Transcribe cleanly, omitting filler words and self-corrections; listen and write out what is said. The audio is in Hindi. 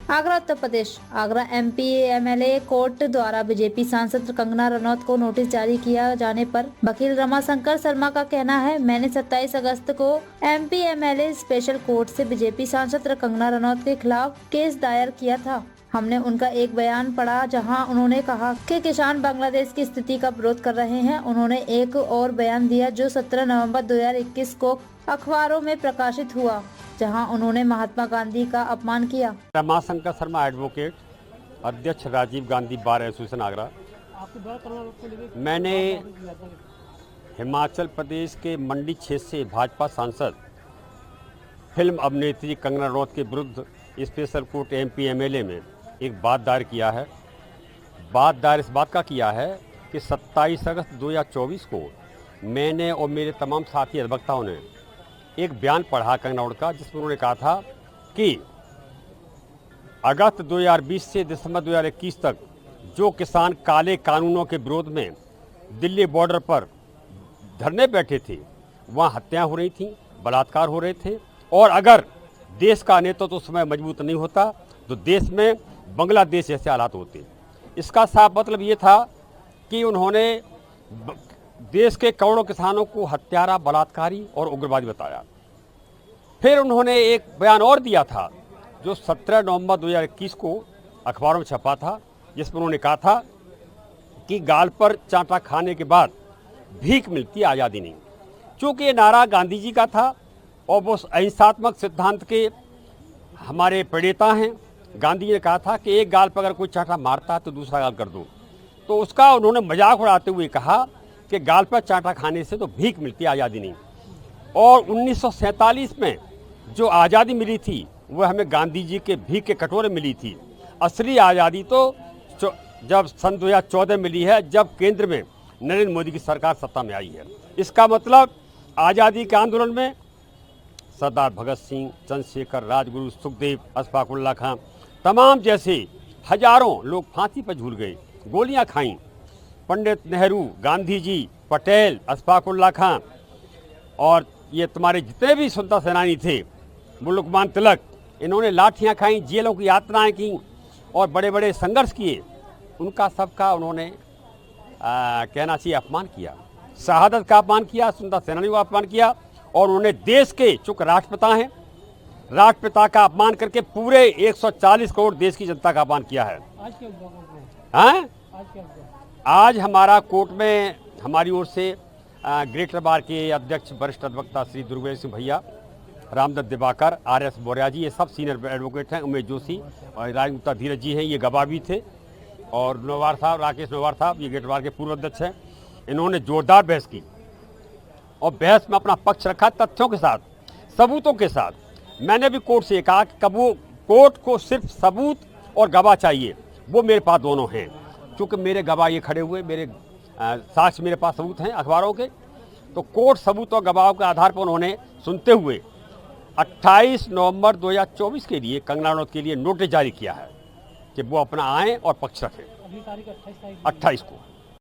Agra Uttar Pradesh. Agra MP MLA court द्वारा बीजेपी सांसद कंगना रनौत को नोटिस जारी किया जाने पर वकील रमाशंकर शर्मा का कहना है, मैंने 27 अगस्त को एमपी एमएलए स्पेशल कोर्ट से बीजेपी सांसद कंगना रनौत के खिलाफ केस दायर किया था। हमने उनका एक बयान पढ़ा जहां उन्होंने कहा कि किसान बांग्लादेश की स्थिति का विरोध कर रहे हैं। उन्होंने एक और बयान दिया जो 17 नवंबर 2021 को अखबारों में प्रकाशित हुआ, जहां उन्होंने महात्मा गांधी का अपमान किया। रमाशंकर शर्मा एडवोकेट, अध्यक्ष राजीव गांधी बार एसोसिएशन आगरा। मैंने हिमाचल प्रदेश के मंडी क्षेत्र से भाजपा सांसद फिल्म अभिनेत्री कंगना रनौत के विरुद्ध स्पेशल कोर्ट एमपी एमएलए में एक बात दायर किया है। बात दायर इस बात का किया है कि 27 अगस्त 2024 को मैंने और मेरे तमाम साथी अधिवक्ताओं ने एक बयान पढ़ा कंगना रनौत का, जिसमें उन्होंने कहा था कि अगस्त 2020 से दिसंबर 2021 तक जो किसान काले कानूनों के विरोध में दिल्ली बॉर्डर पर धरने बैठे थे, वहाँ हत्याएं हो रही थीं, बलात्कार हो रहे थे, और अगर देश का नेतृत्व तो उस समय मजबूत नहीं होता तो देश में बांग्लादेश जैसे हालात होते। इसका साफ मतलब ये था कि उन्होंने देश के करोड़ों किसानों को हत्यारा, बलात्कारी और उग्रवादी बताया। फिर उन्होंने एक बयान और दिया था जो 17 नवंबर 2021 को अखबारों में छपा था, जिसमें उन्होंने कहा था कि गाल पर चांटा खाने के बाद भीख मिलती, आज़ादी नहीं। चूँकि ये नारा गांधी जी का था और वो अहिंसात्मक सिद्धांत के हमारे प्रणेता हैं। गांधी जी ने कहा था कि एक गाल पर अगर कोई चांटा मारता है तो दूसरा गाल कर दो। तो उसका उन्होंने मजाक उड़ाते हुए कहा कि गाल पर चांटा खाने से तो भीख मिलती, आज़ादी नहीं। और 1947 में जो आज़ादी मिली थी वह हमें गांधी जी के भीख के कटोरे मिली थी। असली आज़ादी तो जब सन 2014 मिली है, जब केंद्र में नरेंद्र मोदी की सरकार सत्ता में आई है। इसका मतलब आज़ादी के आंदोलन में सरदार भगत सिंह, चंद्रशेखर, राजगुरु, सुखदेव, अशफाक उल्लाह खां, तमाम जैसे हजारों लोग फांसी पर झूल गए, गोलियां खाईं। पंडित नेहरू, गांधी जी, पटेल, अशफाक उल्लाह खां और ये तुम्हारे जितने भी स्वतंत्रता सेनानी थे, लोकमान्य तिलक, इन्होंने लाठियां खाईं, जेलों की यात्राएं की और बड़े बड़े संघर्ष किए। उनका सबका उन्होंने कहना चाहिए अपमान किया, शहादत का अपमान किया, स्वतंत्रता सेनानियों का अपमान किया। और उन्होंने देश के चूँकि राष्ट्रपिता हैं, राष्ट्रपिता का अपमान करके पूरे 140 करोड़ देश की जनता का अपमान किया है। आज हमारा कोर्ट में हमारी ओर से ग्रेटर बार के अध्यक्ष वरिष्ठ अधिवक्ता श्री दुर्गेश सिंह भैया, रामदत्त दिवाकर, RS बोरिया जी, ये सब सीनियर एडवोकेट हैं, उमेश जोशी और राजगुप्ता धीरज जी हैं, ये गवाह भी थे। और नवार साहब, राकेश नवार साहब, ये ग्रेटर बार के पूर्व अध्यक्ष हैं। इन्होंने जोरदार बहस की और बहस में अपना पक्ष रखा, तथ्यों के साथ, सबूतों के साथ। मैंने भी कोर्ट से कहा कि कब वो कोर्ट को सिर्फ सबूत और गवाह चाहिए, वो मेरे पास दोनों हैं। क्योंकि मेरे गवाह ये खड़े हुए, मेरे साक्ष्य मेरे पास सबूत हैं अखबारों के। तो कोर्ट सबूत और गवाहों के आधार पर उन्होंने सुनते हुए 28 नवंबर 2024 के लिए कंगना रनौत के लिए नोटिस जारी किया है कि वो अपना आएँ और पक्ष रखें। 28 को